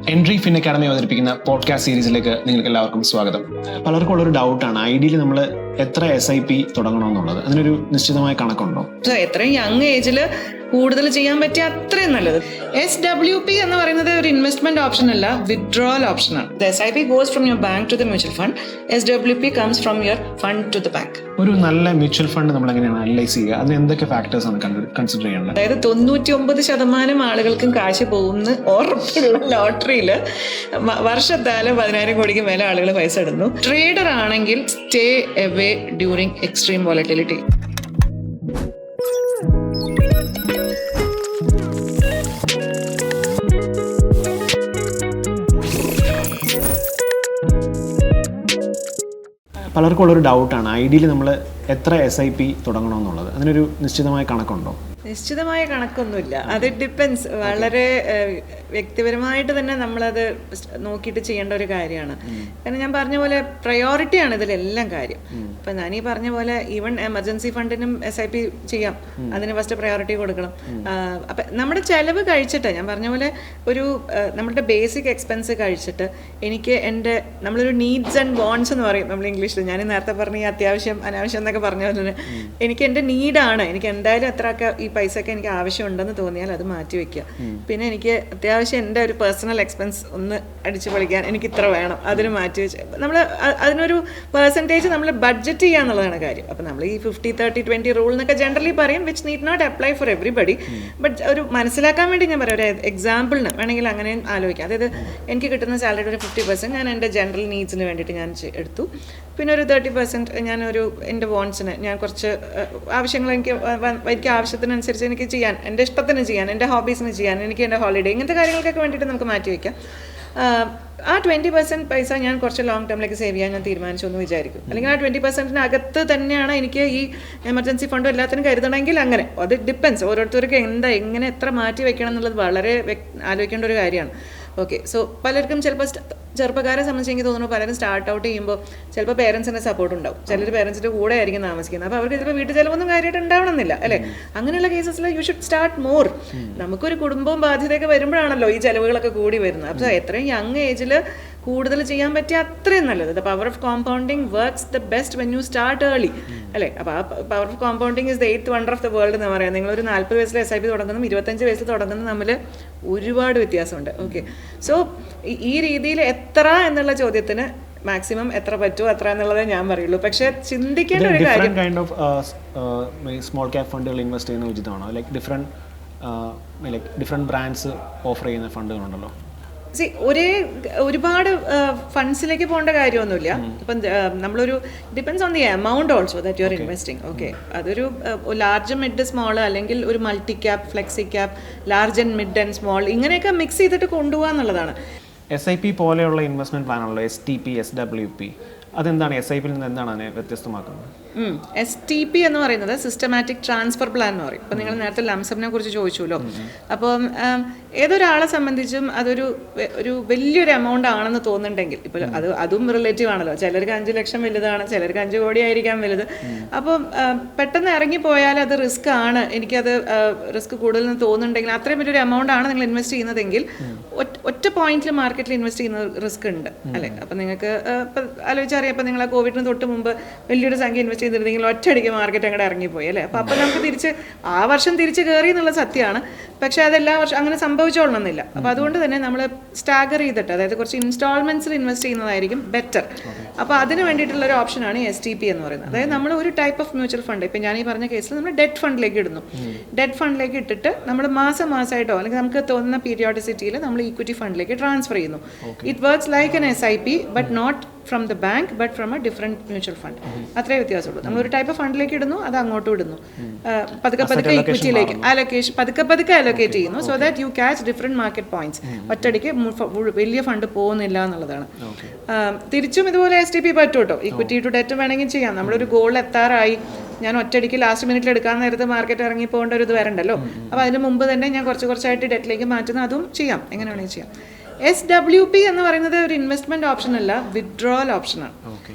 Entry fin academy അവതരിപ്പിക്കുന്ന podcast സീരീസിലേക്ക് നിങ്ങൾക്ക് എല്ലാവർക്കും സ്വാഗതം. പലർക്കും ഉള്ളൊരു ഡൗട്ടാണ്, ഐഡിയയിൽ നമ്മൾ എത്ര SIP തുടങ്ങണമെന്നുള്ളത്. അതിനൊരു നിശ്ചിതമായ കണക്കുണ്ടോ? എത്രയും യങ് ഏജിൽ കൂടുതൽ ചെയ്യാൻ പറ്റിയ അത്രയും നല്ലത്. SWP എന്ന് പറയുന്നത് ഒരു ഇൻവെസ്റ്റ്മെന്റ് ഓപ്ഷൻ അല്ല, വിത്ഡ്രോവൽ ഓപ്ഷനാണ്. SIP goes from your bank to the mutual fund. SWP comes from your fund to the bank. ഒരു നല്ല മ്യൂച്വൽ ഫണ്ട് നമ്മൾ എങ്ങനെയാണ് അനലൈസ് ചെയ്യുക? അതിന് എന്തൊക്കെ ഫാക്ടേഴ്സ് ആണ് കൺസിഡർ ചെയ്യേണ്ടത്? അതായത് 99% ആളുകൾക്കും കാശ് പോകുന്ന ഉറപ്പുള്ള ലോട്ടറിയിൽ വർഷത്താല് 10,000 കോടിക്ക് മേലെ ആളുകൾ പൈസ ഇടുന്നു. ട്രേഡർ ആണെങ്കിൽ stay away during extreme volatility. പലർക്കും ഉള്ളൊരു ഡൗട്ടാണ്, ഐഡിയയിൽ നമ്മൾ എത്ര SIP തുടങ്ങണമെന്നുള്ളത്. അതിനൊരു നിശ്ചിതമായ കണക്കുണ്ടോ? നിശ്ചിതമായ കണക്കൊന്നുമില്ല, അത് ഡിപ്പെൻസ്. വളരെ വ്യക്തിപരമായിട്ട് തന്നെ നമ്മളത് നോക്കിയിട്ട് ചെയ്യേണ്ട ഒരു കാര്യമാണ്. കാരണം ഞാൻ പറഞ്ഞ പോലെ പ്രയോറിറ്റിയാണ് ഇതിലെല്ലാം കാര്യം. ഇപ്പം ഞാനീ പറഞ്ഞ പോലെ ഈവൻ എമർജൻസി ഫണ്ടിനും SIP ചെയ്യാം, അതിന് ഫസ്റ്റ് പ്രയോറിറ്റി കൊടുക്കണം. അപ്പം നമ്മുടെ ചെലവ് കഴിച്ചിട്ട്, ഞാൻ പറഞ്ഞ പോലെ ഒരു നമ്മളുടെ ബേസിക് എക്സ്പെൻസ് കഴിച്ചിട്ട് എനിക്ക് നമ്മളൊരു നീഡ്സ് ആൻഡ് വോൺസ് എന്ന് പറയും നമ്മൾ ഇംഗ്ലീഷിൽ. ഞാൻ നേരത്തെ പറഞ്ഞ ഈ അത്യാവശ്യം അനാവശ്യം എന്നൊക്കെ പറഞ്ഞ പോലെ എനിക്ക് എൻ്റെ നീഡാണ്, എനിക്ക് എന്തായാലും എത്രയൊക്കെ ഈ പൈസയൊക്കെ എനിക്ക് ആവശ്യമുണ്ടെന്ന് തോന്നിയാൽ അത് മാറ്റി വെക്കുക. പിന്നെ എനിക്ക് അത്യാവശ്യം എൻ്റെ ഒരു പേഴ്സണൽ എക്സ്പെൻസ് ഒന്ന് അടിച്ചു പൊളിക്കാൻ എനിക്ക് ഇത്ര വേണം, അതിന് മാറ്റി വെച്ച് നമ്മൾ അതിനൊരു പെർസെൻറ്റേജ് നമ്മൾ ബഡ്ജറ്റ് ചെയ്യുക എന്നുള്ളതാണ് കാര്യം. അപ്പം നമ്മൾ ഈ 50-30-20 റൂൾ എന്നൊക്കെ ജനറലി പറയും, which need not apply for everybody. But ഒരു മനസ്സിലാക്കാൻ വേണ്ടി ഞാൻ പറയാം, ഒരു എക്സാമ്പിളിന് വേണമെങ്കിൽ അങ്ങനെ ആലോചിക്കാം. അതായത് എനിക്ക് കിട്ടുന്ന സാലറിയുടെ ഒരു 50% ഞാൻ എൻ്റെ ജനറൽ നീഡ്സിന് വേണ്ടിയിട്ട് ഞാൻ എടുത്തു. പിന്നെ ഒരു 30% ഞാനൊരു എൻ്റെ വോൺസിന്, ഞാൻ കുറച്ച് ആവശ്യങ്ങൾ എനിക്ക് ആവശ്യത്തിനനുസരിച്ച് എനിക്ക് ചെയ്യാൻ, എൻ്റെ ഇഷ്ടത്തിന് ചെയ്യാൻ, എൻ്റെ ഹോബീസിന് ചെയ്യാൻ, എനിക്ക് എൻ്റെ ഹോളിഡേ, ഇങ്ങനത്തെ കാര്യങ്ങൾക്കൊക്കെ വേണ്ടിയിട്ട് നമുക്ക് മാറ്റി വയ്ക്കാം. ആ 20% പൈസ ഞാൻ കുറച്ച് ലോങ് ടേമിലേക്ക് സേവ് ചെയ്യാൻ ഞാൻ തീരുമാനിച്ചു എന്ന് വിചാരിക്കും. അല്ലെങ്കിൽ ആ 20%-നകത്ത് തന്നെയാണ് എനിക്ക് ഈ എമർജൻസി ഫണ്ടും എല്ലാത്തിനും കരുതണമെങ്കിൽ അങ്ങനെ. അത് ഡിപ്പെൻസ്, ഓരോരുത്തർക്ക് എങ്ങനെ എത്ര മാറ്റി വെക്കണം എന്നുള്ളത് വളരെ ആലോചിക്കേണ്ട ഒരു കാര്യമാണ്. ഓക്കെ, സോ പലർക്കും ചിലപ്പോൾ ചെറുപ്പക്കാരെ സംബന്ധിച്ച് എനിക്ക് തോന്നുന്നു പലരും സ്റ്റാർട്ട് ഔട്ട് ചെയ്യുമ്പോൾ ചിലപ്പോൾ പേരൻസിൻ്റെ സപ്പോർട്ട് ഉണ്ടാവും, ചിലർ പേരൻസിൻ്റെ കൂടെ ആയിരിക്കും താമസിക്കുന്നത്. അപ്പോൾ അവർക്ക് ചിലപ്പോൾ വീട്ടിൽ ചിലവൊന്നും കാര്യമായിട്ട് ഉണ്ടാവണമെന്നില്ല അല്ലേ. അങ്ങനെയുള്ള കേസസിൽ യു ഷുഡ് സ്റ്റാർട്ട് മോർ. നമുക്കൊരു കുടുംബവും ബാധ്യതയൊക്കെ വരുമ്പോഴാണല്ലോ ഈ ചിലവുകളൊക്കെ കൂടി വരുന്നത്. അപ്പോൾ എത്രയും യങ് ഏജിൽ കൂടുതൽ ചെയ്യാൻ പറ്റിയ അത്രയും നല്ലത്. The power of compounding works the best when you start early അല്ലേ. അപ്പോൾ ആ power of compounding is the 8th wonder of the world എന്ന് പറയാം. നിങ്ങളൊരു 40 വയസ്സിൽ SIP തുടങ്ങുന്നതും 25 വയസ്സിൽ തുടങ്ങുന്നതും തമ്മിൽ ഒരുപാട് വ്യത്യാസമുണ്ട്. ഓക്കെ, സോ ഈ രീതിയിൽ എത്ര എന്നുള്ള ചോദ്യത്തിന് മാക്സിമം എത്ര പറ്റുമോ അത്ര എന്നുള്ളതേ ഞാൻ പറയുള്ളൂ. പക്ഷെ ചിന്തിക്കേണ്ട ഒരു കാര്യം, സ്മോൾ ക്യാപ് ഫണ്ടുകൾ ഇൻവെസ്റ്റ് ചെയ്യുന്ന ഉചിതമാണോ? ലൈക്ക് ഡിഫറെൻറ്റ് ബ്രാൻഡ്സ് ഓഫർ ചെയ്യുന്ന ഫണ്ടുകളുണ്ടല്ലോ. ഒരുപാട് ഫണ്ട്സിലേക്ക് പോകേണ്ട കാര്യമൊന്നുമില്ല. ഇപ്പം നമ്മളൊരു depends on the amount also that you are investing. Okay, അതൊരു ലാർജ് മിഡ് സ്മോൾ അല്ലെങ്കിൽ ഒരു multi cap, flexi cap, large and mid and small, ഇങ്ങനെയൊക്കെ മിക്സ് ചെയ്തിട്ട് കൊണ്ടുപോകുക എന്നുള്ളതാണ്. SIP പോലെയുള്ള ഇൻവെസ്റ്റ്മെന്റ് പ്ലാനാണല്ലോ STP, SWP. അതെന്താണ് SIPയിൽ നിന്ന് എന്താണ് അതിനെ വ്യത്യസ്തമാക്കുന്നത്? STP എന്ന് പറയുന്നത് സിസ്റ്റമാറ്റിക് ട്രാൻസ്ഫർ പ്ലാൻ എന്ന് പറയും. ഇപ്പം നിങ്ങൾ നേരത്തെ ലംസമിനെ കുറിച്ച് ചോദിച്ചുല്ലോ. അപ്പം ഏതൊരാളെ സംബന്ധിച്ചും അതൊരു വലിയൊരു എമൗണ്ട് ആണെന്ന് തോന്നുന്നുണ്ടെങ്കിൽ, ഇപ്പോൾ അതും റിലേറ്റീവ് ആണല്ലോ. ചിലർക്ക് 5 ലക്ഷം വലുതാണ്, ചിലർക്ക് 5 കോടി ആയിരിക്കാം വലുത്. അപ്പം പെട്ടെന്ന് ഇറങ്ങിപ്പോയാൽ അത് റിസ്ക് ആണ്, എനിക്കത് റിസ്ക് കൂടുതലെന്ന് തോന്നുന്നുണ്ടെങ്കിൽ, അത്രയും വലിയൊരു എമൗണ്ട് ആണ് നിങ്ങൾ ഇൻവെസ്റ്റ് ചെയ്യുന്നതെങ്കിൽ ഒറ്റ പോയിന്റിൽ മാർക്കറ്റിൽ ഇൻവെസ്റ്റ് ചെയ്യുന്ന റിസ്ക് ഉണ്ട് അല്ലേ. അപ്പം നിങ്ങൾക്ക് ഇപ്പം ആലോചിച്ചറിയാം, ഇപ്പം നിങ്ങൾ ആ കോവിഡിന് തൊട്ട് മുമ്പ് വലിയൊരു സംഖ്യ ഇൻവെസ്റ്റ് ചെയ്തിരുന്നെങ്കിൽ ഒറ്റയടിക്ക് മാർക്കറ്റ് അങ്ങോട്ട് ഇറങ്ങിപ്പോയി അല്ലേ. അപ്പം നമുക്ക് ആ വർഷം തിരിച്ച് കയറി എന്നുള്ള സത്യമാണ്. പക്ഷേ അതെല്ലാ വർഷം അങ്ങനെ സംഭവിച്ചോളണമെന്നില്ല. അപ്പോൾ അതുകൊണ്ട് തന്നെ നമ്മൾ സ്റ്റാഗർ ചെയ്തിട്ട്, അതായത് കുറച്ച് ഇൻസ്റ്റാൾമെന്റ്സിൽ ഇൻവെസ്റ്റ് ചെയ്യുന്നതായിരിക്കും ബെറ്റർ. അപ്പോൾ അതിന് വേണ്ടിയിട്ടുള്ള ഒരു ഓപ്ഷനാണ് STP എന്ന് പറയുന്നത്. അതായത് നമ്മൾ ഒരു ടൈപ്പ് ഓഫ് മ്യൂച്വൽ ഫണ്ട്, ഇപ്പം ഞാൻ ഈ പറഞ്ഞ കേസിൽ നമ്മൾ ഡെറ്റ് ഫണ്ടിലേക്ക് ഇടുന്നു. ഡെറ്റ് ഫണ്ടിലേക്ക് ഇട്ടിട്ട് നമ്മൾ മാസമായിട്ടോ അല്ലെങ്കിൽ നമുക്ക് തോന്നുന്ന പീരിയോഡിസിറ്റിയിൽ നമ്മൾ ഈക്വിറ്റി ഫണ്ടിലേക്ക് ട്രാൻസ്ഫർ ചെയ്യുന്നു. It works like an SIP but not from the bank but from a different mutual fund. അത്രേ വ്യത്യാസമുള്ളൂ. നമ്മളൊരു ടൈപ്പ് ഓഫ് ഫണ്ടിലേക്ക് ഇടുന്നു, അത് അങ്ങോട്ടും ഇടുന്നു. പതുക്കെ ഈക്വിറ്റിയിലേക്ക് പതുക്കെ അലോക്കേറ്റ് ചെയ്യുന്നു, so that you catch different market points. ഒറ്റയടിക്ക് വലിയ ഫണ്ട് പോകുന്നില്ല എന്നുള്ളതാണ്. തിരിച്ചും ഇതുപോലെ STP പറ്റും കേട്ടോ. ഈക്വിറ്റി ടു ഡെറ്റ് വേണമെങ്കിൽ ചെയ്യാം. നമ്മളൊരു ഗോൾ എത്താറായി, ഞാൻ ഒറ്റയടിക്ക് ലാസ്റ്റ് മിനിറ്റിൽ എടുക്കാൻ നേരത്ത് മാർക്കറ്റ് ഇറങ്ങി പോകേണ്ട ഒരു ഇത് വരണ്ടല്ലോ. അപ്പോൾ അതിന് മുമ്പ് തന്നെ ഞാൻ കുറച്ചായിട്ട് ഡെറ്റിലേക്ക് മാറ്റുന്ന അതും ചെയ്യാം, എങ്ങനെ വേണമെങ്കിൽ ചെയ്യാം. SWP എന്ന് പറയുന്നത് ഒരു ഇൻവെസ്റ്റ്മെന്റ് ഓപ്ഷൻ അല്ല, വിത്ഡ്രോവൽ ഓപ്ഷനാണ്.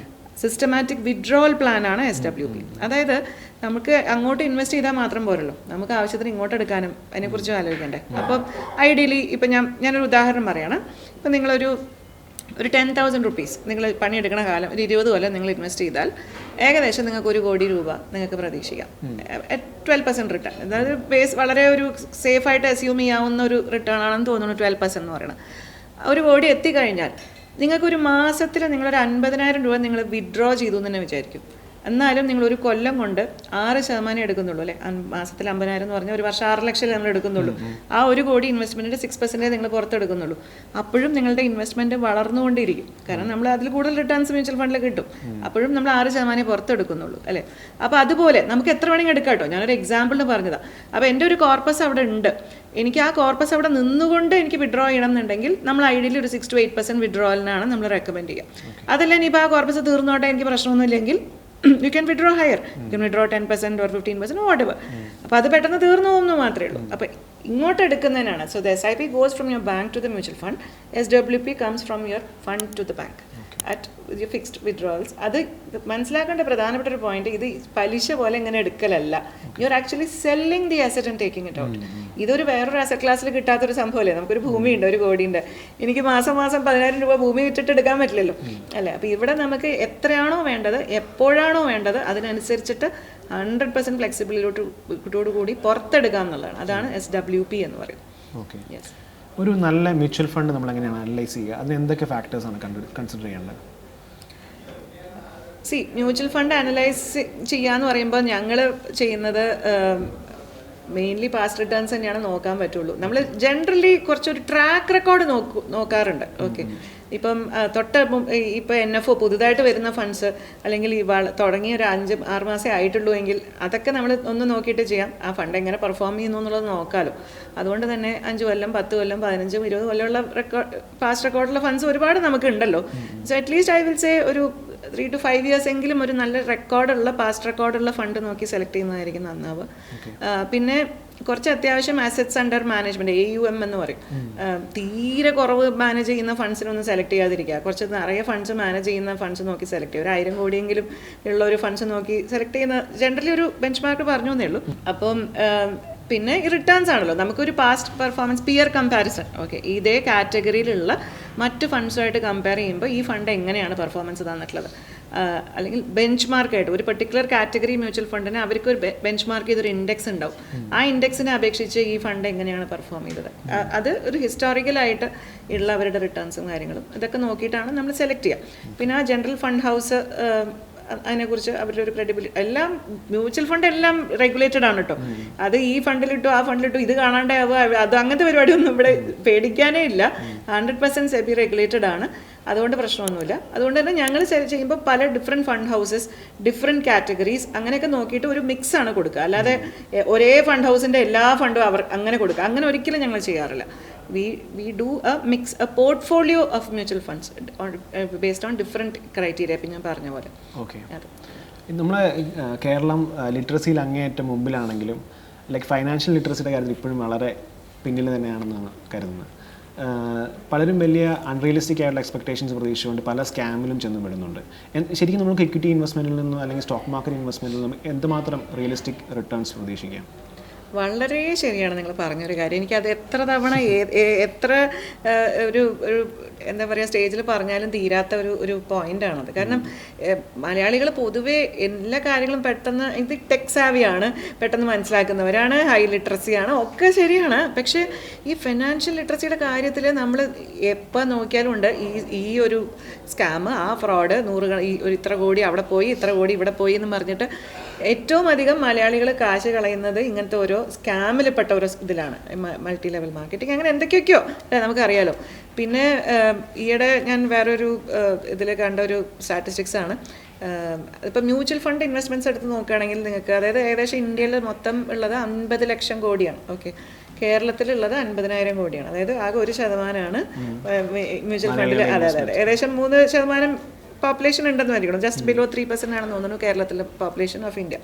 സിസ്റ്റമാറ്റിക് വിത്ഡ്രോവൽ പ്ലാൻ ആണ് SWP. അതായത് നമുക്ക് അങ്ങോട്ട് ഇൻവെസ്റ്റ് ചെയ്താൽ മാത്രം പോരല്ലോ, നമുക്ക് ആവശ്യത്തിന് ഇങ്ങോട്ട് എടുക്കാനും അതിനെക്കുറിച്ചും ആലോചിക്കണ്ടേ. അപ്പം ഐഡിയലി ഇപ്പം ഞാനൊരു ഉദാഹരണം പറയണം. ഇപ്പം നിങ്ങളൊരു 10,000 റുപ്പീസ് നിങ്ങൾ പണിയെടുക്കുന്ന കാലം ഒരു 20 കൊല്ലം നിങ്ങൾ ഇൻവെസ്റ്റ് ചെയ്താൽ ഏകദേശം നിങ്ങൾക്ക് 1 കോടി രൂപ നിങ്ങൾക്ക് പ്രതീക്ഷിക്കാം. 12% റിട്ടേൺ, അതായത് വളരെ ഒരു സേഫായിട്ട് അസ്യൂം ചെയ്യാവുന്ന ഒരു റിട്ടേൺ ആണെന്ന് തോന്നുന്നു 12% എന്ന് പറയുന്നത്. 1 കോടി എത്തിക്കഴിഞ്ഞാൽ നിങ്ങൾക്കൊരു മാസത്തിൽ നിങ്ങളൊരു 50,000 രൂപ നിങ്ങൾ വിഡ്രോ ചെയ്തു എന്ന് തന്നെ വിചാരിക്കും. എന്നാലും നിങ്ങൾ ഒരു കൊല്ലം കൊണ്ട് 6% എടുക്കുന്നുള്ളൂ അല്ലേ. മാസത്തിൽ 50,000 എന്ന് പറഞ്ഞാൽ ഒരു വർഷം 6 ലക്ഷം നമ്മൾ എടുക്കുന്നുള്ളൂ. ആ 1 കോടി ഇൻവെസ്റ്റ്മെൻറ്റിൻ്റെ 6% നിങ്ങൾ പുറത്തെടുക്കുന്നുള്ളൂ. അപ്പോഴും നിങ്ങളുടെ ഇൻവെസ്റ്റ്മെൻറ്റ് വളർന്നുകൊണ്ടിരിക്കും. കാരണം നമ്മൾ അതിൽ കൂടുതൽ റിട്ടേൺസ് മ്യൂച്വൽ ഫണ്ടിൽ കിട്ടും. അപ്പോഴും നമ്മൾ 6% പുറത്തെടുക്കുന്നുള്ളൂ അല്ലേ. അപ്പോൾ അതുപോലെ നമുക്ക് എത്ര വേണമെങ്കിൽ എടുക്കാം കേട്ടോ. ഞാനൊരു എക്സാമ്പിളിന് പറഞ്ഞതാണ്. അപ്പോൾ എൻ്റെ ഒരു കോർപ്പസ് അവിടെ ഉണ്ട്, എനിക്ക് ആ കോർപ്പസ് അവിടെ നിന്നുകൊണ്ട് എനിക്ക് വിഡ്രോ ചെയ്യണം എന്നുണ്ടെങ്കിൽ നമ്മൾ ഐഡിയലി ഒരു 6 to 8% വിഡ്രോവലിനാണ് നമ്മൾ റെക്കമെൻഡ് ചെയ്യുക. അതല്ല ഇനിയിപ്പോൾ ആ കോർപ്പസ് തീർന്നോട്ടെ എനിക്ക് പ്രശ്നമൊന്നുമില്ലെങ്കിൽ you can withdraw higher. You can withdraw 10% or 15% or whatever. അപ്പോൾ അത് പെട്ടെന്ന് തീർന്നു പോകുന്നു മാത്രമേ ഉള്ളൂ. അപ്പോൾ ഇങ്ങോട്ട് എടുക്കുന്നതിനാണ്. So the SIP goes from your bank to the mutual fund. SWP comes from your fund to the bank at your fixed withdrawals. അത് മനസ്സിലാക്കേണ്ട പ്രധാനപ്പെട്ട ഒരു പോയിന്റ്, ഇത് പലിശ പോലെ ഇങ്ങനെ എടുക്കലല്ല. You are actually selling the asset and taking it out. ഇതൊരു വേറൊരു അസറ്റ് ക്ലാസ്സിൽ കിട്ടാത്തൊരു സംഭവമല്ലേ. നമുക്കൊരു ഭൂമിയുണ്ട്, 1 കോടിയുണ്ട്, എനിക്ക് മാസം 10,000 രൂപ ഭൂമി വിറ്റിട്ട് എടുക്കാൻ പറ്റില്ലല്ലോ അല്ലേ. അപ്പോൾ ഇവിടെ നമുക്ക് എത്രയാണോ വേണ്ടത്, എപ്പോഴാണോ വേണ്ടത്, അതിനനുസരിച്ചിട്ട് 100% ഫ്ലെക്സിബിലിറ്റിയോട് കൂടി പുറത്തെടുക്കാം എന്നുള്ളതാണ്. അതാണ് SWP എന്ന് പറയുന്നത്. യെസ്. ഒരു നല്ല മ്യൂച്വൽ ഫണ്ട് നമ്മൾ എങ്ങനെയാണ് അനലൈസ് ചെയ്യുക? അതിന് എന്തൊക്കെ ഫാക്ടേഴ്സാണ് കൺസിഡർ ചെയ്യേണ്ടത്? മ്യൂച്വൽ ഫണ്ട് അനലൈസ് ചെയ്യാന്ന് പറയുമ്പോൾ ഞങ്ങൾ ചെയ്യുന്നത് മെയിൻലി പാസ്റ്റ് റിട്ടേൺസ് തന്നെയാണ് നോക്കാൻ പറ്റുള്ളൂ. നമ്മൾ ജനറലി കുറച്ചൊരു ട്രാക്ക് റെക്കോർഡ് നോക്കാറുണ്ട്. ഓക്കെ, ഇപ്പം ഇപ്പോൾ NFO പുതുതായിട്ട് വരുന്ന ഫണ്ട്സ് അല്ലെങ്കിൽ തുടങ്ങിയ ഒരു 5-6 മാസമേ ആയിട്ടുള്ളൂ എങ്കിൽ അതൊക്കെ നമ്മൾ ഒന്ന് നോക്കിയിട്ട് ചെയ്യാം. ആ ഫണ്ട് എങ്ങനെ പെർഫോം ചെയ്യുന്നു എന്നുള്ളത് നോക്കാമല്ലോ. അതുകൊണ്ട് തന്നെ 5 കൊല്ലം 10 കൊല്ലം 15 20 കൊല്ലമുള്ള പാസ്റ്റ് റെക്കോർഡുള്ള ഫണ്ട്സ് ഒരുപാട് നമുക്ക് ഉണ്ടല്ലോ. So at least I will say ഒരു 3 to 5 years എങ്കിലും ഒരു നല്ല റെക്കോർഡുള്ള പാസ്റ്റ് റെക്കോർഡുള്ള ഫണ്ട് നോക്കി സെലക്ട് ചെയ്യുന്നതായിരിക്കും നന്നാവുക. പിന്നെ കുറച്ച് അത്യാവശ്യം അസറ്റ്സ് അണ്ടർ മാനേജ്മെന്റ് AUM എന്ന് പറയും. തീരെ കുറവ് മാനേജ് ചെയ്യുന്ന ഫണ്ട്സിനൊന്നും സെലക്ട് ചെയ്യാതിരിക്കുക. കുറച്ച് നിറയെ ഫണ്ട്സ് മാനേജ് ചെയ്യുന്ന ഫണ്ട്സ് നോക്കി സെലക്ട് ചെയ്യുക. ഒരു 1000 കോടിയെങ്കിലും ഉള്ള ഒരു ഫണ്ട്സ് നോക്കി സെലക്ട് ചെയ്യുന്ന ജനറലി ഒരു ബെഞ്ച് മാർക്ക് പറഞ്ഞു എന്നേ ഉള്ളൂ. അപ്പം പിന്നെ ഈ റിട്ടേൺസ് ആണല്ലോ, നമുക്കൊരു past performance peer comparison. Okay, ഇതേ കാറ്റഗറിയിലുള്ള മറ്റ് ഫണ്ട്സുമായിട്ട് കമ്പയർ ചെയ്യുമ്പോൾ ഈ ഫണ്ട് എങ്ങനെയാണ് പെർഫോമൻസ് തന്നിട്ടുള്ളത്, അല്ലെങ്കിൽ ബെഞ്ച് മാർക്കായിട്ട് ഒരു പെർട്ടിക്കുലർ കാറ്റഗറി മ്യൂച്വൽ ഫണ്ടിന് അവർക്ക് ഒരു ബെഞ്ച് മാർക്ക് ചെയ്തൊരു ഇൻഡെക്സ് ഉണ്ടാവും. ആ ഇൻഡെക്സിനെ അപേക്ഷിച്ച് ഈ ഫണ്ട് എങ്ങനെയാണ് പെർഫോം ചെയ്തത്, അത് ഒരു ഹിസ്റ്റോറിക്കലായിട്ട് ഉള്ള അവരുടെ റിട്ടേൺസും കാര്യങ്ങളും ഇതൊക്കെ നോക്കിയിട്ടാണ് നമ്മൾ സെലക്ട് ചെയ്യുക. പിന്നെ ആ ജനറൽ ഫണ്ട് ഹൗസ് അതിനെക്കുറിച്ച് അവരുടെ ഒരു ക്രെഡിബിലിറ്റി, എല്ലാം മ്യൂച്വൽ ഫണ്ട് എല്ലാം റെഗുലേറ്റഡ് ആണ് കേട്ടോ. അത് ഈ ഫണ്ടിലിട്ടു ആ ഫണ്ടിലിട്ടു ഇത് കാണാണ്ടാവുക, അത് അങ്ങനത്തെ പരിപാടിയൊന്നും ഇവിടെ പേടിക്കാനേ ഇല്ല. 100% സെബി റെഗുലേറ്റഡ് ആണ്, അതുകൊണ്ട് പ്രശ്നമൊന്നുമില്ല. അതുകൊണ്ട് തന്നെ ഞങ്ങൾ ചെയ്യുമ്പോൾ പല different fund houses, different categories അങ്ങനെയൊക്കെ നോക്കിയിട്ട് ഒരു മിക്സ് ആണ് കൊടുക്കുക. അല്ലാതെ ഒരേ ഫണ്ട് ഹൗസിൻ്റെ എല്ലാ ഫണ്ടും അവർ അങ്ങനെ കൊടുക്കുക, അങ്ങനെ ഒരിക്കലും ഞങ്ങൾ ചെയ്യാറില്ല. We do a portfolio of mutual funds based on different criteria. ഇപ്പം ഞാൻ പറഞ്ഞ പോലെ. ഓക്കെ, നമ്മളെ കേരളം ലിറ്ററസിയിൽ അങ്ങേയറ്റം മുമ്പിലാണെങ്കിലും ലൈക്ക് ഫൈനാൻഷ്യൽ ലിറ്ററസിയുടെ കാര്യത്തിൽ ഇപ്പോഴും വളരെ പിന്നിൽ തന്നെയാണെന്നാണ് കരുതുന്നത്. പലരും വലിയ അൺറിയലിസ്റ്റിക് ആയിട്ടുള്ള എക്സ്പെക്ടേഷൻസ് പ്രതീക്ഷിച്ചുകൊണ്ട് പല സ്കാമിലും ചെന്ന് പെടുന്നുണ്ട്. ശരിക്കും നമുക്ക് ഇക്വിറ്റി ഇൻവെസ്റ്റ്മെൻറ്റിൽ നിന്നും അല്ലെങ്കിൽ സ്റ്റോക്ക് മാർക്കറ്റ് ഇൻവെസ്റ്റ്മെൻറ്റിൽ നിന്നും എന്തുമാത്രം റിയലിസ്റ്റിക് റിട്ടേൺസ് പ്രതീക്ഷിക്കാം? വളരെ ശരിയാണ് നിങ്ങൾ പറഞ്ഞൊരു കാര്യം. എനിക്കത് എത്ര തവണ എത്ര ഒരു എന്താ പറയുക സ്റ്റേജിൽ പറഞ്ഞാലും തീരാത്ത ഒരു പോയിൻ്റാണത്. കാരണം മലയാളികൾ പൊതുവേ എല്ലാ കാര്യങ്ങളും പെട്ടെന്ന് ഇത് ടെക് സാവിയാണ്, പെട്ടെന്ന് മനസ്സിലാക്കുന്നവരാണ്, ഹൈ ലിറ്ററസിയാണ്, ഒക്കെ ശരിയാണ്. പക്ഷേ ഈ ഫിനാൻഷ്യൽ ലിറ്ററസിയുടെ കാര്യത്തിൽ നമ്മൾ എപ്പോൾ നോക്കിയാലും ഉണ്ട് ഈ ഒരു സ്കാം, ആ ഫ്രോഡ്, ഇത്ര കോടി അവിടെ പോയി, ഇത്ര കോടി ഇവിടെ പോയി എന്ന് പറഞ്ഞിട്ട് ഏറ്റവും അധികം മലയാളികൾ കാശ് കളയുന്നത് ഇങ്ങനത്തെ ഓരോ സ്കാമിൽപ്പെട്ട ഓരോ ഇതിലാണ്. മൾട്ടി ലെവൽ മാർക്കറ്റിംഗ് അങ്ങനെ എന്തൊക്കെയൊക്കെയോ നമുക്കറിയാലോ. പിന്നെ ഈയിടെ ഞാൻ വേറൊരു ഇതിൽ കണ്ട ഒരു സ്റ്റാറ്റിസ്റ്റിക്സ് ആണ്. ഇപ്പം മ്യൂച്വൽ ഫണ്ട് ഇൻവെസ്റ്റ്മെൻറ്റ്സ് എടുത്ത് നോക്കുകയാണെങ്കിൽ നിങ്ങൾക്ക്, അതായത് ഏകദേശം ഇന്ത്യയിൽ മൊത്തം ഉള്ളത് 50 ലക്ഷം കോടിയാണ്. ഓക്കെ, കേരളത്തിലുള്ളത് 50,000 കോടിയാണ്. അതായത് ആകെ 1% മ്യൂച്വൽ ഫണ്ടിൽ. അതെ, ഏകദേശം 3% പോപ്പുലേഷൻ ഉണ്ടെന്ന് വരികണം. ജസ്റ്റ് ബിലോ 3% ആണെന്ന് തോന്നുന്നു കേരളത്തിലെ പോപ്പുലേഷൻ ഓഫ് ഇന്ത്യ.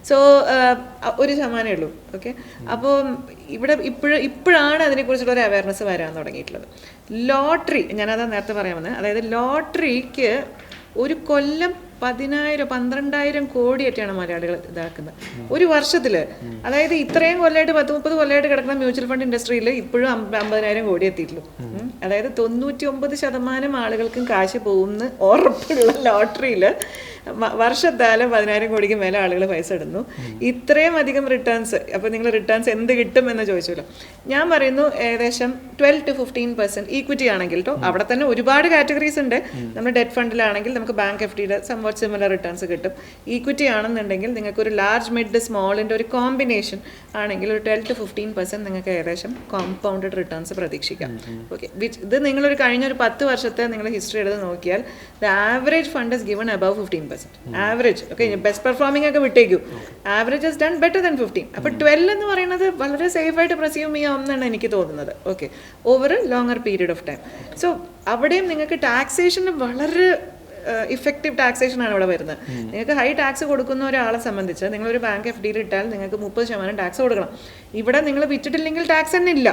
സോ 1% ഉള്ളൂ. ഓക്കെ, അപ്പോൾ ഇവിടെ ഇപ്പോഴാണ് അതിനെക്കുറിച്ചുള്ള ഒരു അവയർനെസ് വരാൻ തുടങ്ങിയിട്ടുള്ളത്. ലോട്ടറി, ഞാനതാ നേരത്തെ പറയാൻ വന്നത്. അതായത് ലോട്ടറിക്ക് ഒരു കൊല്ലം 12,000 കോടിയൊക്കെയാണ് മലയാളികൾ ഇതാക്കുന്നത് ഒരു വർഷത്തിൽ. അതായത് ഇത്രയും കൊല്ലമായിട്ട് 10-30 കൊല്ലമായിട്ട് കിടക്കുന്ന മ്യൂച്വൽ ഫണ്ട് ഇൻഡസ്ട്രിയിൽ ഇപ്പോഴും 50,000 കോടി എത്തിയിട്ടുള്ളൂ. അതായത് 99% ആളുകൾക്കും കാശ് പോകുന്ന ഉറപ്പുള്ള ലോട്ടറിയിൽ വർഷത്താലും 10,000 കോടിക്ക് മേലെ ആളുകൾ പൈസ ഇടുന്നു. ഇത്രയും അധികം റിട്ടേൺസ്. അപ്പോൾ നിങ്ങൾ റിട്ടേൺസ് എന്ത് കിട്ടും എന്ന് ചോദിച്ചല്ലോ. ഞാൻ പറയുന്നു ഏകദേശം 12 to 15% ഈക്വിറ്റി ആണെങ്കിൽ കേട്ടോ. അവിടെ തന്നെ ഒരുപാട് കാറ്റഗറീസ് ഉണ്ട്. നമ്മൾ ഡെറ്റ് ഫണ്ടിലാണെങ്കിൽ നമുക്ക് ബാങ്ക് എഫ് ഡിയുടെ സംവാട്ട് സിമിലർ റിട്ടേൺസ് കിട്ടും. ഈക്വിറ്റി ആണെന്നുണ്ടെങ്കിൽ നിങ്ങൾക്ക് ഒരു ലാർജ് മിഡ് സ്മോളിൻ്റെ ഒരു കോമ്പിനേഷൻ ആണെങ്കിൽ ഒരു 12 to 15% നിങ്ങൾക്ക് ഏകദേശം കോമ്പൗണ്ടഡ് റിട്ടേൺസ് പ്രതീക്ഷിക്കാം. ഓക്കെ, ഇത് നിങ്ങളൊരു കഴിഞ്ഞ ഒരു 10 വർഷത്തെ നിങ്ങൾ ഹിസ്റ്ററി എടുത്ത് നോക്കിയാൽ the average fund is given above 15%. Average. Okay, best performing ഒക്കെ വിട്ടേക്കും. Average is done better than 15. അപ്പോൾ 12 എന്ന് പറയുന്നത് വളരെ സേഫായിട്ട് പ്രസ്യൂം ചെയ്യാമെന്നാണ് എനിക്ക് തോന്നുന്നത്. Okay, over A longer period of time. So അവിടെയും നിങ്ങൾക്ക് ടാക്സേഷന് വളരെ ഇഫക്റ്റീവ് ടാക്സേഷൻ ആണ് ഇവിടെ വരുന്നത്. നിങ്ങൾക്ക് ഹൈ ടാക്സ് കൊടുക്കുന്ന ഒരാളെ സംബന്ധിച്ച് നിങ്ങളൊരു ബാങ്ക് എഫ് ഡിയിൽ ഇട്ടാൽ നിങ്ങൾക്ക് 30% ടാക്സ് കൊടുക്കണം. ഇവിടെ നിങ്ങൾ വിറ്റിട്ടില്ലെങ്കിൽ ടാക്സ് തന്നെ ഇല്ല.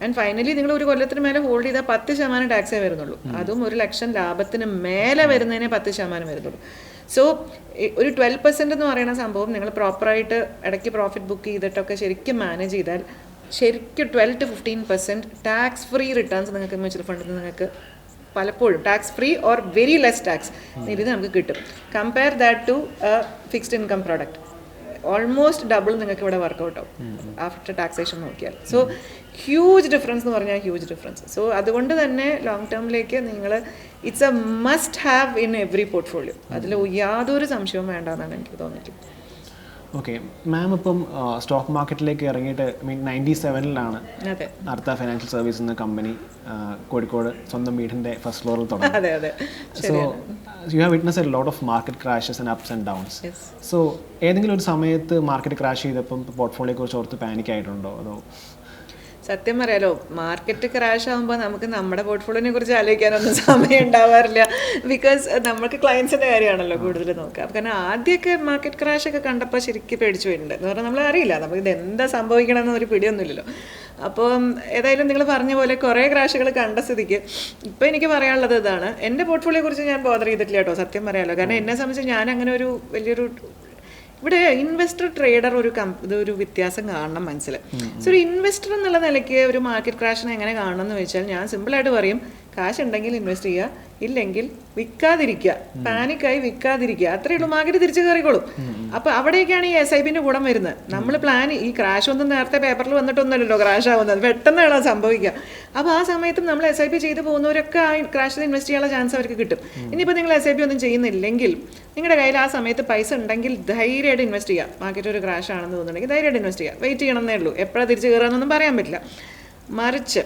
ആൻഡ് ഫൈനലി നിങ്ങൾ ഒരു കൊല്ലത്തിന് മേലെ ഹോൾഡ് ചെയ്താൽ 10% ടാക്സേ വരുന്നുള്ളൂ. അതും 1 ലക്ഷം ലാഭത്തിന് മേലെ വരുന്നതിനെ 10% വരുന്നുള്ളൂ. സോ ഒരു 12% എന്ന് പറയുന്ന സംഭവം നിങ്ങൾ പ്രോപ്പറായിട്ട് ഇടയ്ക്ക് പ്രോഫിറ്റ് ബുക്ക് ചെയ്തിട്ടൊക്കെ ശരിക്കും മാനേജ് ചെയ്താൽ ശരിക്കും 12 to 15% ടാക്സ് ഫ്രീ റിട്ടേൺസ് നിങ്ങൾക്ക് മ്യൂച്വൽ ഫണ്ടിൽ നിന്ന് നിങ്ങൾക്ക് പലപ്പോഴും tax free or very less tax ഇത് നമുക്ക് കിട്ടും. Compare that to fixed income product. Almost double നിങ്ങൾക്ക് ഇവിടെ വർക്കൗട്ട് ആവും ആഫ്റ്റർ ടാക്സേഷൻ നോക്കിയാൽ. സോ ഹ്യൂജ് ഡിഫറൻസ് എന്ന് പറഞ്ഞാൽ ഹ്യൂജ് ഡിഫറൻസ്. സോ അതുകൊണ്ട് തന്നെ ലോങ് ടേമിലേക്ക് നിങ്ങൾ it's A must have in every portfolio. അതിൽ യാതൊരു സംശയവും വേണ്ടെന്നാണ് എനിക്ക് തോന്നിയിട്ടുള്ളത്. ഓക്കെ മാം, ഇപ്പം സ്റ്റോക്ക് മാർക്കറ്റിലേക്ക് ഇറങ്ങിയിട്ട് 97-ലാണ് അർത്ത ഫൈനാൻഷ്യൽ സർവീസ് എന്ന കമ്പനി കോഴിക്കോട് സ്വന്തം വീടിൻ്റെ ഫസ്റ്റ് ഫ്ലോറിൽ തുടങ്ങി. So you have witness a lot of market crashes and ups and downs. So ഏതെങ്കിലും ഒരു സമയത്ത് മാർക്കറ്റ് ക്രാഷ് ചെയ്തപ്പം പോർട്ട്ഫോളിയോയെ കുറിച്ച് ഓർത്ത് പാനിക് ആയിട്ടുണ്ടോ? അതോ സത്യം പറയാലോ, മാർക്കറ്റ് ക്രാഷ് ആകുമ്പോൾ നമുക്ക് നമ്മുടെ പോർട്ട്ഫോളിയോനെ കുറിച്ച് ആലോചിക്കാനൊന്നും സമയം ഉണ്ടാവാറില്ല. ബിക്കോസ് നമുക്ക് ക്ലയൻസിൻ്റെ കാര്യമാണല്ലോ കൂടുതൽ നോക്കുക. കാരണം ആദ്യമൊക്കെ മാർക്കറ്റ് ക്രാഷ് ഒക്കെ കണ്ടപ്പോൾ ശരിക്കും പേടിച്ചു പോയിട്ടുണ്ട്. എന്ന് പറഞ്ഞാൽ നമ്മൾ അറിയില്ല നമുക്ക് ഇത് എന്താ സംഭവിക്കണമെന്ന് ഒരു പിടിയൊന്നുമില്ലല്ലോ. അപ്പോൾ ഏതായാലും നിങ്ങൾ പറഞ്ഞ പോലെ കുറേ ക്രാഷുകൾ കണ്ട സ്ഥിതിക്ക് ഇപ്പോൾ എനിക്ക് പറയാനുള്ളത് ഇതാണ്. എൻ്റെ പോർട്ട്ഫോളിയോയെ കുറിച്ച് ഞാൻ ബോധർ ചെയ്തിട്ടില്ല കേട്ടോ, സത്യം പറയാമല്ലോ. കാരണം എന്നെ സംബന്ധിച്ച് ഞാൻ അങ്ങനെ ഒരു വലിയൊരു ഇവിടെ ഇൻവെസ്റ്റർ ട്രേഡർ ഇതൊരു വ്യത്യാസം കാണണം മനസ്സിൽ. സോ ഒരു ഇൻവെസ്റ്റർ എന്നുള്ള നിലയ്ക്ക് ഒരു മാർക്കറ്റ് ക്രാഷിനെ എങ്ങനെ കാണണം എന്ന് വെച്ചാൽ ഞാൻ സിമ്പിളായിട്ട് പറയും, കാശ് ഉണ്ടെങ്കിൽ ഇൻവെസ്റ്റ് ചെയ്യുക, ഇല്ലെങ്കിൽ വിൽക്കാതിരിക്കുക, പാനിക്കായി വിൽക്കാതിരിക്കുക, അത്രയേ ഉള്ളൂ. മാർക്കറ്റ് തിരിച്ചു കയറിക്കോളും. അപ്പോൾ അവിടേക്കാണ് ഈ SIP-ന്റെ ഗുണം വരുന്നത്. നമ്മൾ ഈ ക്രാഷ് ഒന്നും നേരത്തെ പേപ്പറിൽ വന്നിട്ടൊന്നുമല്ലല്ലോ ക്രാഷ് ആവുന്നത്, പെട്ടെന്നാണ് അത് സംഭവിക്കുക. അപ്പോൾ ആ സമയത്തും നമ്മൾ SIP ചെയ്ത് പോകുന്നവരൊക്കെ ആ ക്രാഷിൽ ഇൻവെസ്റ്റ് ചെയ്യാനുള്ള ചാൻസ് അവർക്ക് കിട്ടും. ഇനിയിപ്പോൾ നിങ്ങൾ SIP ഒന്നും ചെയ്യുന്നില്ലെങ്കിൽ നിങ്ങളുടെ കയ്യിൽ ആ സമയത്ത് പൈസ ഉണ്ടെങ്കിൽ ധൈര്യമായിട്ട് ഇൻവെസ്റ്റ് ചെയ്യുക. മാർക്കറ്റ് ഒരു ക്രാഷ് ആണെന്ന് തോന്നുന്നുണ്ടെങ്കിൽ ധൈര്യമായിട്ട് ഇൻവെസ്റ്റ് ചെയ്യുക. വെയിറ്റ് ചെയ്യണമെന്നേ ഉള്ളൂ. എപ്പോഴാണ് തിരിച്ച് കയറാമെന്നൊന്നും പറയാൻ പറ്റില്ല. മറിച്ച്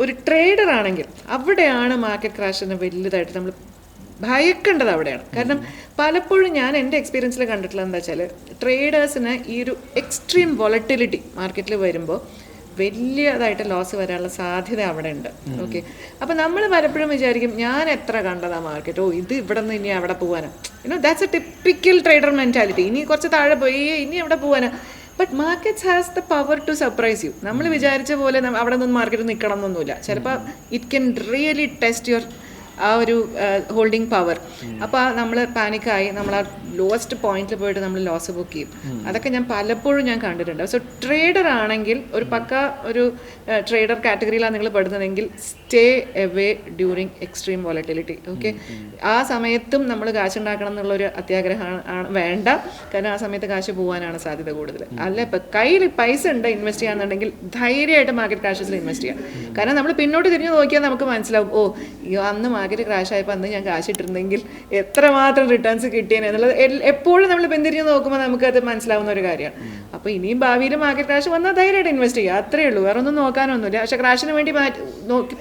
ഒരു ട്രേഡർ ആണെങ്കിൽ അവിടെയാണ് മാർക്കറ്റ് ക്രാഷിന് വലുതായിട്ട് നമ്മൾ ഭയക്കേണ്ടത്. അവിടെയാണ്. കാരണം പലപ്പോഴും ഞാൻ എൻ്റെ എക്സ്പീരിയൻസിൽ കണ്ടിട്ടുള്ളത് എന്താ വെച്ചാൽ ട്രേഡേഴ്സിന് ഈ ഒരു എക്സ്ട്രീം വോളറ്റിലിറ്റി മാർക്കറ്റിൽ വരുമ്പോൾ വലിയതായിട്ട് ലോസ് വരാനുള്ള സാധ്യത അവിടെ ഉണ്ട്. ഓക്കെ, അപ്പോൾ നമ്മൾ പലപ്പോഴും വിചാരിക്കും ഞാൻ എത്ര കണ്ടതാ മാർക്കറ്റ്, ഇത് ഇവിടെ നിന്ന് ഇനി അവിടെ പോകാനാണ്. That's a typical trader mentality. ഇനി കുറച്ച് താഴെ പോയി ഇനി എവിടെ പോകാനാണ്. But markets has the power to surprise you. നമ്മൾ വിചാരിച്ച പോലെ അവിടെ നിന്ന് മാർക്കറ്റ് നിൽക്കണം എന്നൊന്നുമില്ല. ചിലപ്പോൾ it can really test your ആ ഒരു ഹോൾഡിംഗ് പവർ. അപ്പോൾ നമ്മൾ പാനിക്കായി നമ്മൾ ആ ലോവസ്റ്റ് പോയിന്റിൽ പോയിട്ട് നമ്മൾ ലോസ് ബുക്ക് ചെയ്യും. അതൊക്കെ ഞാൻ പലപ്പോഴും കണ്ടിട്ടുണ്ട്. സോ ട്രേഡർ ആണെങ്കിൽ ഒരു പക്ക ഒരു ട്രേഡർ കാറ്റഗറിയിലാണ് നിങ്ങൾ പെടുന്നതെങ്കിൽ stay away during extreme volatility. Okay, ആ സമയത്തും നമ്മൾ കാശ് ഉണ്ടാക്കണം എന്നുള്ളൊരു അത്യാഗ്രഹമാണ് വേണ്ട. കാരണം ആ സമയത്ത് കാശ് പോകാനാണ് സാധ്യത കൂടുതൽ. അല്ല, ഇപ്പം കയ്യിൽ പൈസ ഉണ്ട് ഇൻവെസ്റ്റ് ചെയ്യാന്നുണ്ടെങ്കിൽ ധൈര്യമായിട്ട് മാർക്കറ്റ് ക്രാഷസിൽ ഇൻവെസ്റ്റ് ചെയ്യാം. കാരണം നമ്മൾ പിന്നോട്ട് തിരിഞ്ഞു നോക്കിയാൽ നമുക്ക് മനസ്സിലാവും, ഓ അന്ന് മാർക്കറ്റ് ക്രാഷ് ആയപ്പോൾ അന്ന് ഞാൻ കാശ് ഇട്ടിരുന്നെങ്കിൽ എത്രമാത്രം റിട്ടേൺസ് കിട്ടിയേനെ എന്നുള്ളത് എപ്പോഴും നമ്മൾ പിന്തിരിഞ്ഞ് നോക്കുമ്പോൾ നമുക്കത് മനസ്സിലാവുന്ന ഒരു കാര്യമാണ്. അപ്പോൾ ഇനിയും ഭാവിയിൽ മാർക്കറ്റ് ക്രാഷ് വന്നാൽ ധൈര്യമായിട്ട് ഇൻവെസ്റ്റ് ചെയ്യുക, അത്രയേ ഉള്ളൂ. വേറെ ഒന്നും നോക്കാനൊന്നുമില്ല. പക്ഷേ ക്രാഷിന് വേണ്ടി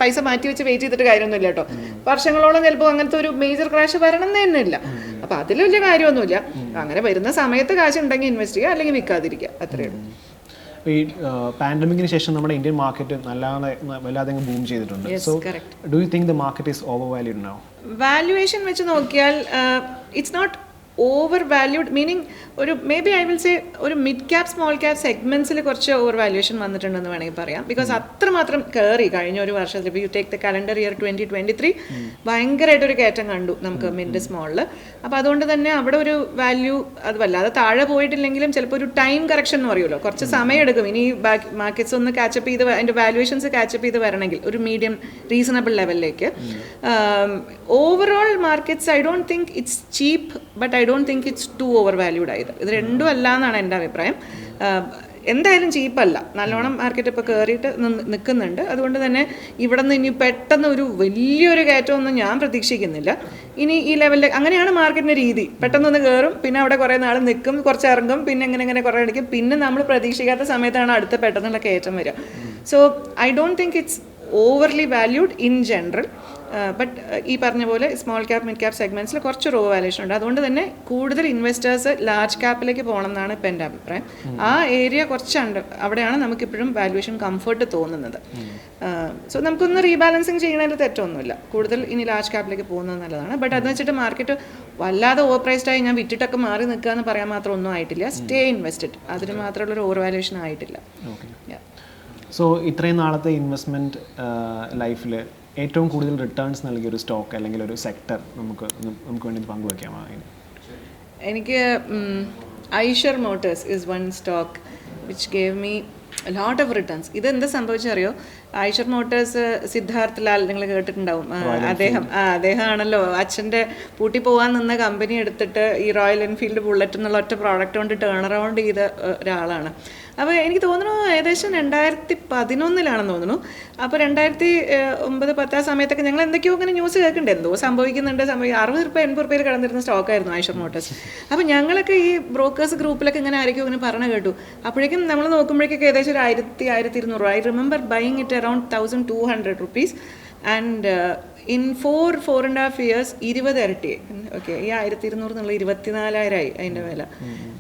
പൈസ മാറ്റി വെച്ച് വെയിറ്റ് ചെയ്തിട്ട് കാര്യമൊന്നുമില്ല കേട്ടോ. വർഷങ്ങളോളം ചിലപ്പോൾ അങ്ങനത്തെ ഒരു മേജർ ക്രാഷ് വരണം എന്ന് തന്നെ ഇല്ല. അപ്പോൾ അതിൽ വലിയ കാര്യമൊന്നുമില്ല. അങ്ങനെ വരുന്ന സമയത്ത് കാശ് ഉണ്ടെങ്കിൽ ഇൻവെസ്റ്റ് ചെയ്യുക, അല്ലെങ്കിൽ വിൽക്കാതിരിക്കുക, അത്രയേ ഉള്ളൂ. ഈ പാൻഡമിക്കിന് ശേഷം നമ്മുടെ ഇന്ത്യൻ മാർക്കറ്റ് വല്ലാതെ ബൂം ചെയ്തിട്ടുണ്ട്. So do you think the market is over valued now? Valuation വെച്ച് നോക്കിയാൽ it's not over valued meaning ഒരു maybe I will say ഒരു മിഡ് ക്യാപ് സ്മോൾ ക്യാപ് സെഗ്മെന്റ്സിൽ കുറച്ച് ഓവർ വാല്യൂഷൻ വന്നിട്ടുണ്ടെന്ന് വേണമെങ്കിൽ പറയാം. ബിക്കോസ് അത്രമാത്രം കയറി കഴിഞ്ഞ ഒരു വർഷത്തിൽ. ഇപ്പോൾ you take the calendar year 2023 ഭയങ്കരമായിട്ടൊരു കയറ്റം കണ്ടു നമുക്ക് മിഡ് സ്മോളിൽ. അപ്പോൾ അതുകൊണ്ട് തന്നെ അവിടെ ഒരു വാല്യൂ അത് വല്ലാതെ താഴെ പോയിട്ടില്ലെങ്കിലും ചിലപ്പോൾ ഒരു ടൈം കറക്ഷൻ എന്ന് പറയുമല്ലോ, കുറച്ച് സമയം എടുക്കും ഇനി മാർക്കറ്റ്സ് ഒന്ന് കാച്ചപ്പ് ചെയ്ത് അതിൻ്റെ വാല്യൂഷൻസ് കാച്ചപ്പ് ചെയ്ത് വരണമെങ്കിൽ ഒരു മീഡിയം റീസണബിൾ ലെവലിലേക്ക്. Overall markets I don't think it's cheap, but I don't think it's too overvalued ആയത്. ഇത് രണ്ടും അല്ല എന്നാണ് എൻ്റെ അഭിപ്രായം. എന്തായാലും ചീപ്പല്ല, നല്ലോണം മാർക്കറ്റ് ഇപ്പോൾ കയറിയിട്ട് നിൽക്കുന്നുണ്ട്. അതുകൊണ്ട് തന്നെ ഇവിടെ നിന്ന് ഇനി പെട്ടെന്ന് ഒരു വലിയൊരു കയറ്റമൊന്നും ഞാൻ പ്രതീക്ഷിക്കുന്നില്ല. ഇനി ഈ ലെവലിൽ അങ്ങനെയാണ് മാർക്കറ്റിൻ്റെ രീതി. പെട്ടെന്നൊന്ന് കയറും, പിന്നെ അവിടെ കുറേ നാൾ നിൽക്കും, കുറച്ച് ഇറങ്ങും, പിന്നെ എങ്ങനെ കുറേ അടിക്കും, പിന്നെ നമ്മൾ പ്രതീക്ഷിക്കാത്ത സമയത്താണ് അടുത്ത പെട്ടെന്നുള്ള കയറ്റം വരിക. So I don't think it's overly valued in general. But ഈ പറഞ്ഞ പോലെ സ്മോൾ ക്യാപ് മിഡ് ക്യാപ് സെഗ്മെൻറ്റ്സിൽ കുറച്ച് റോ വാല്യൂഷൻ ഉണ്ട്. അതുകൊണ്ട് തന്നെ കൂടുതൽ ഇൻവെസ്റ്റേഴ്സ് ലാർജ് ക്യാപ്പിലേക്ക് പോകണം എന്നാണ് ഇപ്പം എൻ്റെ അഭിപ്രായം. ആ ഏരിയ കുറച്ചുണ്ട്, അവിടെയാണ് നമുക്കിപ്പോഴും വാല്യൂഷൻ കംഫർട്ട് തോന്നുന്നത്. സോ നമുക്കൊന്ന് റീബാലൻസിങ് ചെയ്യുന്നതിൽ തെറ്റൊന്നുമില്ല. കൂടുതൽ ഇനി ലാർജ് ക്യാപ്പിലേക്ക് പോകുന്നത് നല്ലതാണ്. ബട്ട് അത് വെച്ചിട്ട് മാർക്കറ്റ് വല്ലാതെ ഓവർ പ്രൈസ്ഡായി ഞാൻ വിറ്റിട്ടൊക്കെ മാറി നിൽക്കുക എന്ന് പറയാൻ മാത്രം ഒന്നും ആയിട്ടില്ല. സ്റ്റേ ഇൻവെസ്റ്റഡ്, അതിന് മാത്രമുള്ളൊരു ഓവർ വാല്യൂഷൻ ആയിട്ടില്ല. സോ ഇത്രയും നാളത്തെ ഇൻവെസ്റ്റ്മെൻറ്റ് ലൈഫിൽ ഏറ്റവും കൂടുതൽ റിട്ടേൺസ് നൽകിയ ഒരു സ്റ്റോക്ക് അല്ലെങ്കിൽ ഒരു സെക്ടർ നമുക്ക് വേണ്ടി പങ്കുവയ്ക്കാമോ? എനിക്ക് Eicher motors is one stock which gave me lot of returns. ഇതെന്താ സംഭവിച്ചറിയോ? ഐഷർ മോട്ടേഴ്സ് സിദ്ധാർത്ഥ് ലാൽ നിങ്ങൾ കേട്ടിട്ടുണ്ടാവും. അദ്ദേഹമാണല്ലോ അച്ഛൻ്റെ പൂട്ടി പോകാൻ നിന്ന കമ്പനി എടുത്തിട്ട് ഈ റോയൽ എൻഫീൽഡ് ബുള്ളറ്റ് എന്നുള്ള ഒറ്റ പ്രോഡക്റ്റ് കൊണ്ട് ടേൺ അറൗണ്ട് ചെയ്ത ഒരാളാണ്. അപ്പോൾ എനിക്ക് തോന്നുന്നു ഏകദേശം 2011 തോന്നുന്നു. അപ്പോൾ 2009-10 സമയത്തൊക്കെ ഞങ്ങൾ എന്തൊക്കെയോ ഇങ്ങനെ ന്യൂസ് കേൾക്കുന്നുണ്ട്, എന്തോ സംഭവിക്കുന്നുണ്ട്. 60 രൂപ 80 രൂപയിൽ കിടന്നിരുന്ന സ്റ്റോക്കായിരുന്നു ഐഷർ മോട്ടേഴ്സ്. അപ്പോൾ ഞങ്ങളൊക്കെ ഈ ബ്രോക്കേഴ്സ് ഗ്രൂപ്പിലൊക്കെ ഇങ്ങനെ ആയിരിക്കും ഇങ്ങനെ പറഞ്ഞു കേട്ടു. അപ്പോഴേക്കും നമ്മൾ നോക്കുമ്പോഴേക്കും ഏകദേശം ഒരു 1000-1200. I remember buying it around 1200 rupees and in 4.5 years 20 ഇരട്ടിയായി. ഓക്കെ, ഈ 1200 എന്നുള്ള 24,000 അതിൻ്റെ വില.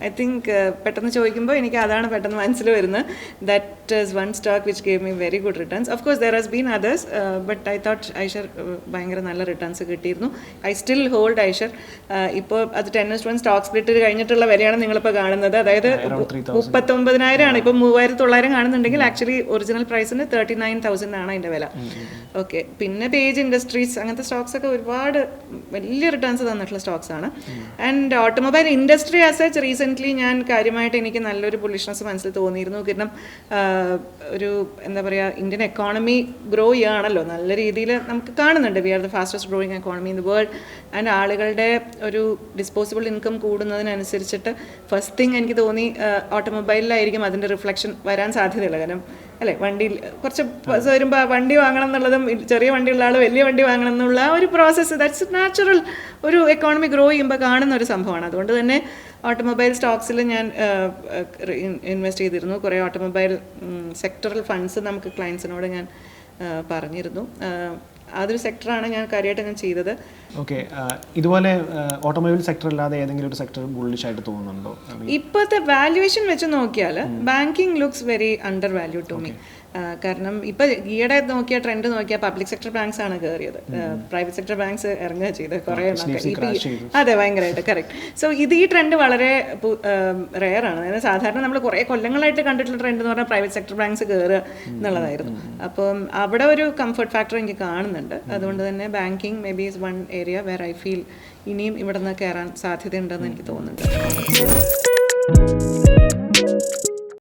ഐ തിങ്ക് പെട്ടെന്ന് ചോദിക്കുമ്പോൾ എനിക്ക് അതാണ് പെട്ടെന്ന് മനസ്സിൽ വരുന്നത്. That is one stock which gave me very good returns. Of course there has been others, but I thought Eicher ഭയങ്കര നല്ല റിട്ടേൺസ് കിട്ടിയിരുന്നു. I still hold Eicher. ഇപ്പോൾ അത് 10:1 സ്റ്റോക്ക് സ്പ്ലിറ്റ് കഴിഞ്ഞിട്ടുള്ള വിലയാണ് നിങ്ങളിപ്പോൾ കാണുന്നത്. അതായത് 39,000 ആണ്. ഇപ്പോൾ 3,900 കാണുന്നുണ്ടെങ്കിൽ ആക്ച്വലി ഒറിജിനൽ പ്രൈസിന് 39,000 ആണ് അതിൻ്റെ വില. ഓക്കെ, പിന്നെ പേജ് ഇൻഡസ്ട്രീസ് അങ്ങനത്തെ സ്റ്റോക്സ് ഒക്കെ ഒരുപാട് വലിയ റിട്ടേൺസ് തന്നിട്ടുള്ള സ്റ്റോക്സ് ആണ്. And automobile industry as such recently ഞാൻ കാര്യമായിട്ട് എനിക്ക് നല്ലൊരു ബുള്ളിഷ്നെസ് മനസ്സിൽ തോന്നിയിരുന്നു. കാരണം ഒരു എന്താ പറയുക, ഇന്ത്യൻ എക്കോണമി ഗ്രോ ചെയ്യുകയാണല്ലോ നല്ല രീതിയിൽ നമുക്ക് കാണുന്നുണ്ട്. We are the fastest growing economy in the world. And ആളുകളുടെ ഒരു ഡിസ്പോസിബിൾ ഇൻകം കൂടുന്നതിനനുസരിച്ചിട്ട് ഫസ്റ്റ് തിങ് എനിക്ക് തോന്നി ഓട്ടോമൊബൈലിലായിരിക്കും അതിൻ്റെ റിഫ്ലക്ഷൻ വരാൻ സാധ്യതയുള്ളത്. കാരണം അല്ലേ, വണ്ടിയിൽ കുറച്ച് വരുമ്പോൾ വണ്ടി വാങ്ങണം എന്നുള്ളതും ചെറിയ വണ്ടിയുള്ള ആൾ വലിയ വണ്ടി വാങ്ങണം എന്നുള്ള ആ ഒരു പ്രോസസ്സ് ദാറ്റ്സ് നാച്ചുറൽ ഒരു എക്കോണമി ഗ്രോ ചെയ്യുമ്പോൾ കാണുന്ന ഒരു സംഭവമാണ്. അതുകൊണ്ട് തന്നെ ഓട്ടോമൊബൈൽ സ്റ്റോക്സിൽ ഞാൻ ഇൻവെസ്റ്റ് ചെയ്തിരുന്നു. കുറേ ഓട്ടോമൊബൈൽ സെക്ടറൽ ഫണ്ട്സ് നമുക്ക് ക്ലയൻസിനോട് ഞാൻ പറഞ്ഞിരുന്നു. അതൊരു സെക്ടറാണ് ഞാൻ കാര്യമായിട്ട് ഞാൻ ചെയ്തത്. ഓക്കെ, ഇതുപോലെ ഓട്ടോമൊബൈൽ സെക്ടർ അല്ലാതെ ഏതെങ്കിലും ഒരു സെക്ടർ ബുള്ളിഷ് ആയിട്ട് തോന്നുന്നുണ്ടോ? ഇപ്പോഴത്തെ വാല്യുവേഷൻ വെച്ച് നോക്കിയാൽ banking looks very undervalue to me. കാരണം ഇപ്പം ഈയിടെ നോക്കിയ ട്രെൻഡ് നോക്കിയാൽ പബ്ലിക് സെക്ടർ ബാങ്ക്സ് ആണ് കയറിയത്. പ്രൈവറ്റ് സെക്ടർ ബാങ്ക്സ് ഇറങ്ങുക ചെയ്ത് കുറേ അതെ ഭയങ്കരമായിട്ട് കറക്റ്റ്. സോ ഈ ട്രെൻഡ് വളരെ റെയർ ആണ്. അതായത് സാധാരണ നമ്മൾ കുറേ കൊല്ലങ്ങളായിട്ട് കണ്ടിട്ടുള്ള ട്രെൻഡ് എന്ന് പറഞ്ഞാൽ പ്രൈവറ്റ് സെക്ടർ ബാങ്ക്സ് കയറുക എന്നുള്ളതായിരുന്നു. അപ്പം അവിടെ ഒരു കംഫർട്ട് ഫാക്ടർ എനിക്ക് കാണുന്നുണ്ട്. അതുകൊണ്ട് തന്നെ banking maybe is one area where I feel ഇനിയും ഇവിടെ നിന്ന് കയറാൻ സാധ്യതയുണ്ടെന്ന് എനിക്ക് തോന്നുന്നുണ്ട്.